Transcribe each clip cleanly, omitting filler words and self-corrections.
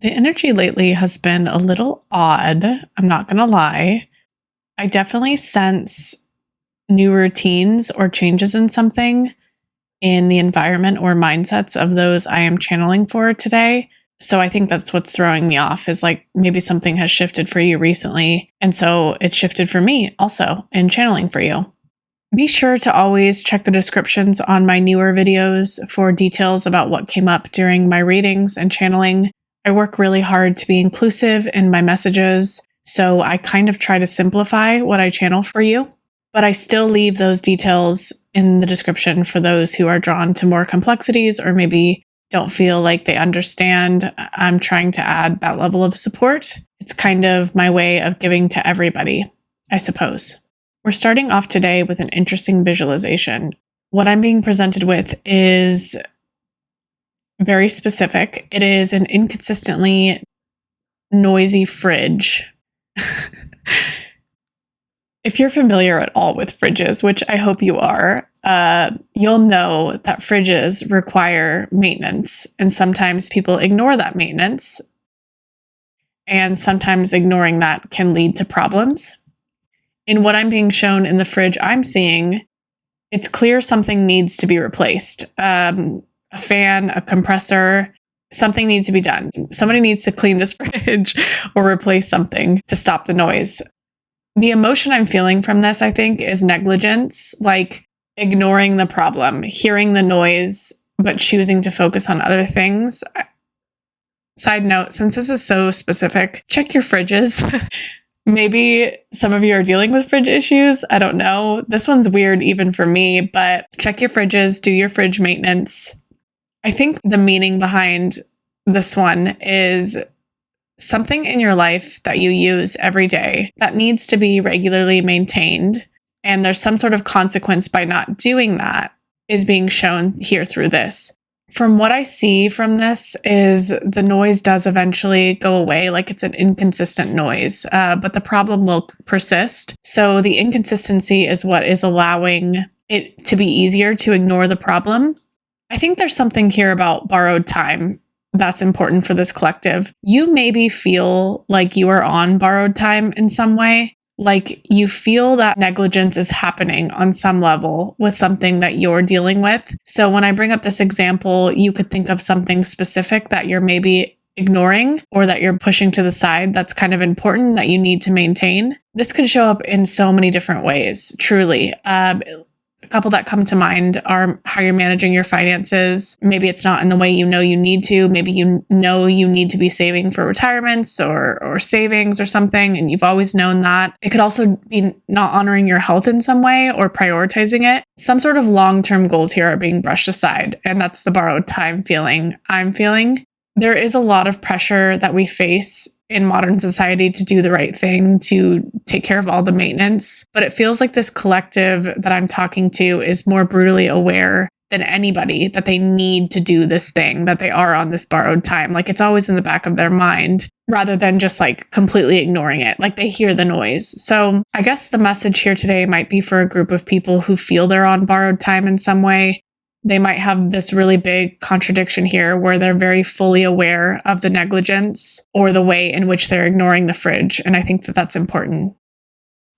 The energy lately has been a little odd. I'm not going to lie. I definitely sense new routines or changes in something in the environment or mindsets of those I am channeling for today. So I think that's what's throwing me off is like maybe something has shifted for you recently. And so it shifted for me also in channeling for you. Be sure to always check the descriptions on my newer videos for details about what came up during my readings and channeling. I work really hard to be inclusive in my messages, so I kind of try to simplify what I channel for you, but I still leave those details in the description for those who are drawn to more complexities or maybe don't feel like they understand. I'm trying to add that level of support. It's kind of my way of giving to everybody, I suppose. We're starting off today with an interesting visualization. What I'm being presented with is very specific. It is an inconsistently noisy fridge. If you're familiar at all with fridges, which I hope you are, you'll know that fridges require maintenance, and sometimes people ignore that maintenance, and sometimes ignoring that can lead to problems. In what I'm being shown in the fridge I'm seeing, it's clear something needs to be replaced. A fan, a compressor, something needs to be done. Somebody needs to clean this fridge or replace something to stop the noise. The emotion I'm feeling from this, I think, is negligence, like ignoring the problem, hearing the noise, but choosing to focus on other things. Side note, since this is so specific, check your fridges. Maybe some of you are dealing with fridge issues. I don't know. This one's weird even for me, but check your fridges, do your fridge maintenance. I think the meaning behind this one is something in your life that you use every day that needs to be regularly maintained, and there's some sort of consequence by not doing that is being shown here through this. From what I see from this is the noise does eventually go away, like it's an inconsistent noise, but the problem will persist. So the inconsistency is what is allowing it to be easier to ignore the problem. I think there's something here about borrowed time that's important for this collective. You maybe feel like you are on borrowed time in some way, like you feel that negligence is happening on some level with something that you're dealing with. So when I bring up this example, you could think of something specific that you're maybe ignoring or that you're pushing to the side that's kind of important that you need to maintain. This could show up in so many different ways, truly. A couple that come to mind are how you're managing your finances. Maybe it's not in the way you know you need to. Maybe you know you need to be saving for retirements or savings or something, and you've always known that. It could also be not honoring your health in some way or prioritizing it. Some sort of long-term goals here are being brushed aside, and that's the borrowed time feeling I'm feeling. There is a lot of pressure that we face in modern society to do the right thing, to take care of all the maintenance. But it feels like this collective that I'm talking to is more brutally aware than anybody that they need to do this thing, that they are on this borrowed time. Like it's always in the back of their mind rather than just like completely ignoring it. Like they hear the noise. So I guess the message here today might be for a group of people who feel they're on borrowed time in some way. They might have this really big contradiction here where they're very fully aware of the negligence or the way in which they're ignoring the fridge. And I think that that's important.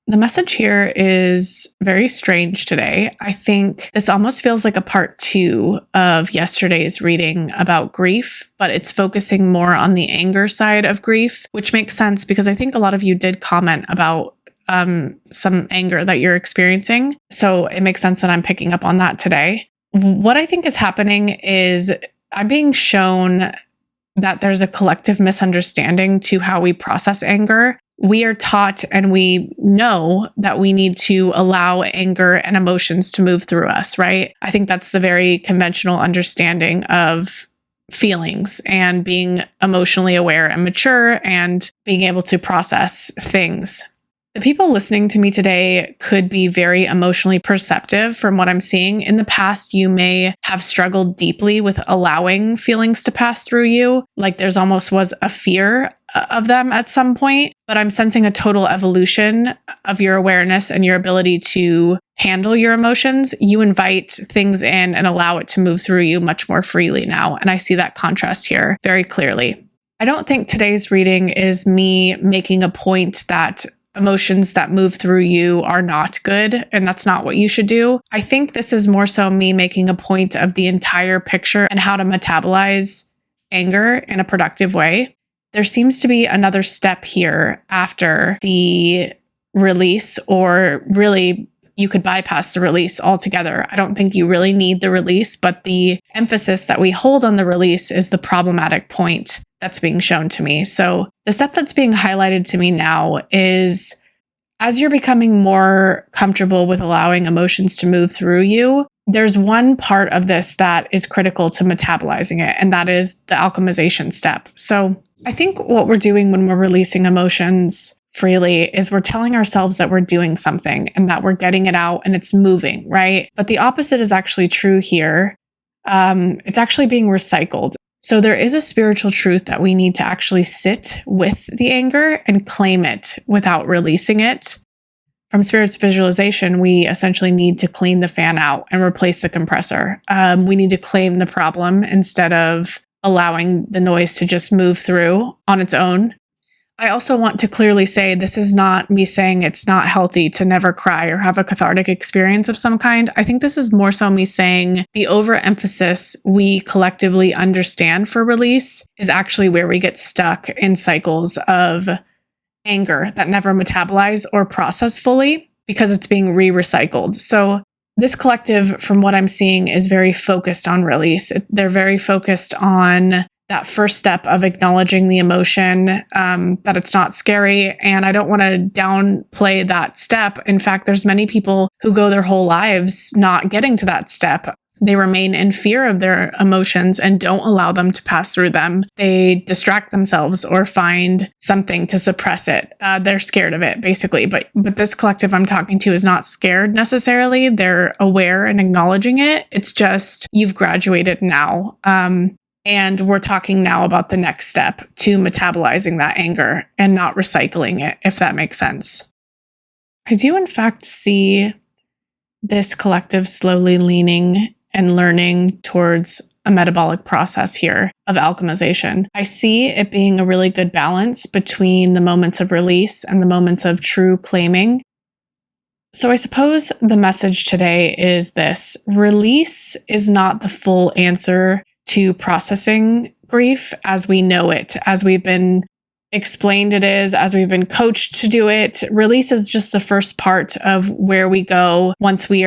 The message here is very strange today. I think this almost feels like a part 2 of yesterday's reading about grief, but it's focusing more on the anger side of grief, which makes sense because I think a lot of you did comment about some anger that you're experiencing. So it makes sense that I'm picking up on that today. What I think is happening is I'm being shown that there's a collective misunderstanding to how we process anger. We are taught and we know that we need to allow anger and emotions to move through us, right? I think that's the very conventional understanding of feelings and being emotionally aware and mature and being able to process things. The people listening to me today could be very emotionally perceptive from what I'm seeing. In the past, you may have struggled deeply with allowing feelings to pass through you. Like there's almost was a fear of them at some point, but I'm sensing a total evolution of your awareness and your ability to handle your emotions. You invite things in and allow it to move through you much more freely now. And I see that contrast here very clearly. I don't think today's reading is me making a point that emotions that move through you are not good, and that's not what you should do. I think this is more so me making a point of the entire picture and how to metabolize anger in a productive way. There seems to be another step here after the release, or really you could bypass the release altogether. I don't think you really need the release, but the emphasis that we hold on the release is the problematic point that's being shown to me. So the step that's being highlighted to me now is, as you're becoming more comfortable with allowing emotions to move through you, there's one part of this that is critical to metabolizing it, and that is the alchemization step. So I think what we're doing when we're releasing emotions freely is we're telling ourselves that we're doing something and that we're getting it out and it's moving, right? But the opposite is actually true here. It's actually being recycled. So there is a spiritual truth that we need to actually sit with the anger and claim it without releasing it. From Spirit's visualization, we essentially need to clean the fan out and replace the compressor. We need to claim the problem instead of allowing the noise to just move through on its own. I also want to clearly say this is not me saying it's not healthy to never cry or have a cathartic experience of some kind. I think this is more so me saying the overemphasis we collectively understand for release is actually where we get stuck in cycles of anger that never metabolize or process fully because it's being re-recycled. So this collective, from what I'm seeing, is very focused on release. They're very focused on that first step of acknowledging the emotion, that it's not scary. And I don't want to downplay that step. In fact, there's many people who go their whole lives not getting to that step. They remain in fear of their emotions and don't allow them to pass through them. They distract themselves or find something to suppress it. They're scared of it, basically. But this collective I'm talking to is not scared necessarily. They're aware and acknowledging it. It's just you've graduated now. And we're talking now about the next step to metabolizing that anger and not recycling it, if that makes sense. I do, in fact, see this collective slowly leaning and learning towards a metabolic process here of alchemization. I see it being a really good balance between the moments of release and the moments of true claiming. So I suppose the message today is this: release is not the full answer to processing grief as we know it, as we've been explained it is, as we've been coached to do it. Release is just the first part of where we go once we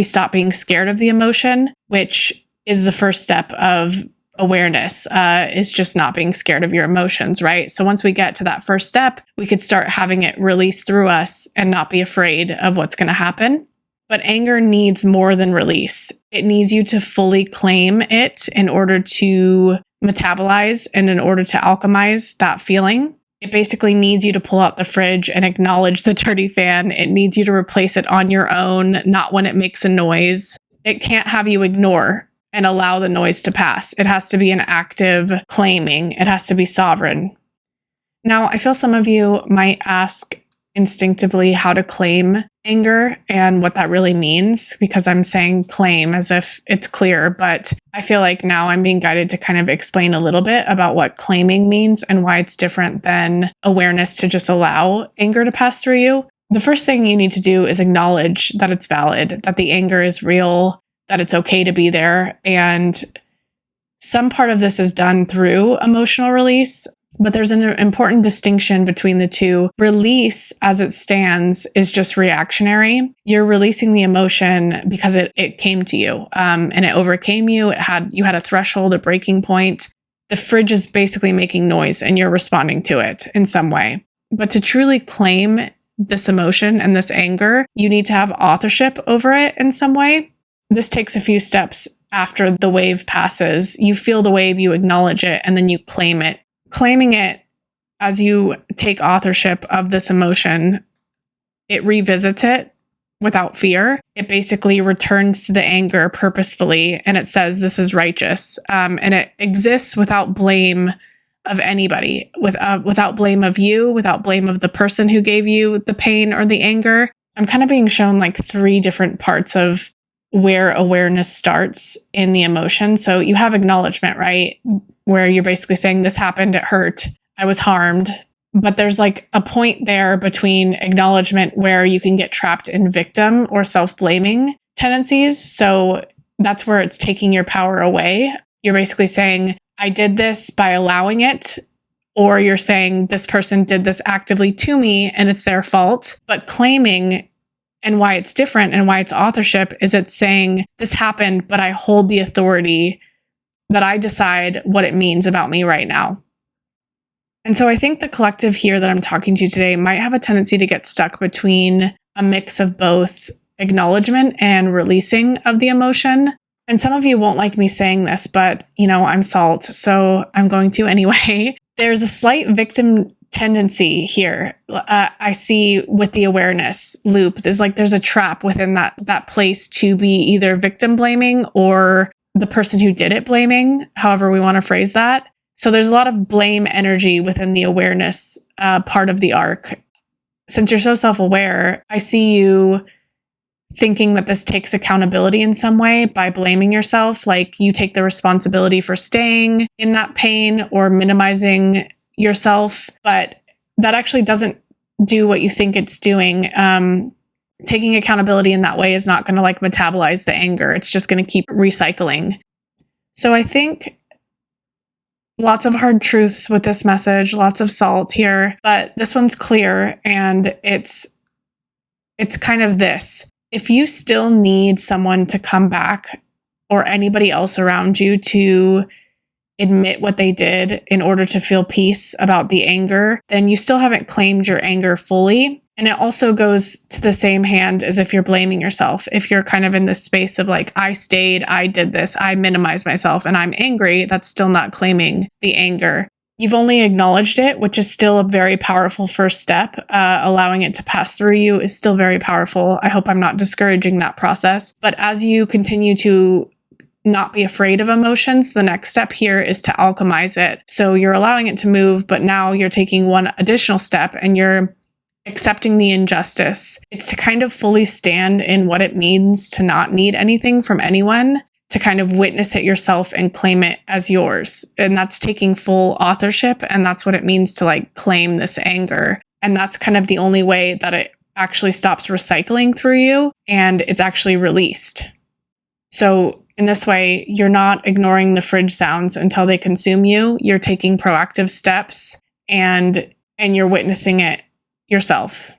stop being scared of the emotion, which is the first step of awareness, is just not being scared of your emotions, right? So once we get to that first step, we could start having it release through us and not be afraid of what's going to happen. But anger needs more than release. It needs you to fully claim it in order to metabolize and in order to alchemize that feeling. It basically needs you to pull out the fridge and acknowledge the dirty fan. It needs you to replace it on your own, not when it makes a noise. It can't have you ignore and allow the noise to pass. It has to be an active claiming. It has to be sovereign. Now, I feel some of you might ask instinctively how to claim anger and what that really means, because I'm saying claim as if it's clear, but I feel like now I'm being guided to kind of explain a little bit about what claiming means and why it's different than awareness to just allow anger to pass through you. The first thing you need to do is acknowledge that it's valid, that the anger is real, that it's okay to be there. And some part of this is done through emotional release, but there's an important distinction between the two. Release, as it stands, is just reactionary. You're releasing the emotion because it came to you, and it overcame you. You had a threshold, a breaking point. The fridge is basically making noise, and you're responding to it in some way. But to truly claim this emotion and this anger, you need to have authorship over it in some way. This takes a few steps after the wave passes. You feel the wave, you acknowledge it, and then you claim it. Claiming it, as you take authorship of this emotion, it revisits it without fear. It basically returns to the anger purposefully, and it says this is righteous. And it exists without blame of anybody, without blame of you, without blame of the person who gave you the pain or the anger. I'm kind of being shown like 3 different parts of where awareness starts in the emotion. So you have acknowledgement, right? where you're basically saying this happened, it hurt, I was harmed. But there's like a point there between acknowledgement where you can get trapped in victim or self-blaming tendencies. So that's where it's taking your power away. You're basically saying, I did this by allowing it, or you're saying this person did this actively to me and it's their fault. But claiming, and why it's different and why it's authorship, is it's saying this happened, but I hold the authority that I decide what it means about me right now. And so I think the collective here that I'm talking to today might have a tendency to get stuck between a mix of both acknowledgement and releasing of the emotion. And some of you won't like me saying this, but I'm salt, so I'm going to anyway. There's a slight victim tendency here. I see with the awareness loop, there's a trap within that place to be either victim blaming or the person who did it blaming, however we want to phrase that. So there's a lot of blame energy within the awareness part of the arc. Since you're so self-aware, I see you thinking that this takes accountability in some way by blaming yourself, like you take the responsibility for staying in that pain or minimizing yourself, but that actually doesn't do what you think it's doing. Taking accountability in that way is not going to metabolize the anger. It's just going to keep recycling. So I think lots of hard truths with this message, lots of salt here, but this one's clear, and it's kind of this. If you still need someone to come back or anybody else around you to admit what they did in order to feel peace about the anger, then you still haven't claimed your anger fully. And it also goes to the same hand as if you're blaming yourself. If you're kind of in this space of I stayed, I did this, I minimized myself, and I'm angry, that's still not claiming the anger. You've only acknowledged it, which is still a very powerful first step. Allowing it to pass through you is still very powerful. I hope I'm not discouraging that process. But as you continue to not be afraid of emotions, the next step here is to alchemize it. So you're allowing it to move, but now you're taking one additional step and you're accepting the injustice. It's to kind of fully stand in what it means to not need anything from anyone, to kind of witness it yourself and claim it as yours. And that's taking full authorship. And that's what it means to claim this anger. And that's kind of the only way that it actually stops recycling through you and it's actually released. So in this way, you're not ignoring the fridge sounds until they consume you. You're taking proactive steps and you're witnessing it yourself.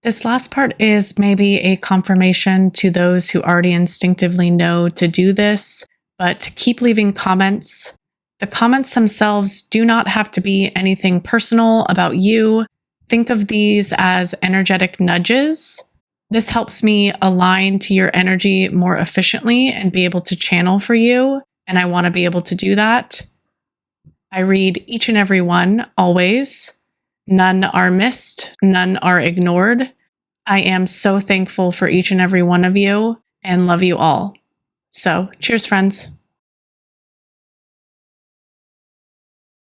This last part is maybe a confirmation to those who already instinctively know to do this, but to keep leaving comments. The comments themselves do not have to be anything personal about you. Think of these as energetic nudges. This helps me align to your energy more efficiently and be able to channel for you, and I want to be able to do that. I read each and every one, always. None are missed, none are ignored. I am so thankful for each and every one of you and love you all. So, cheers, friends.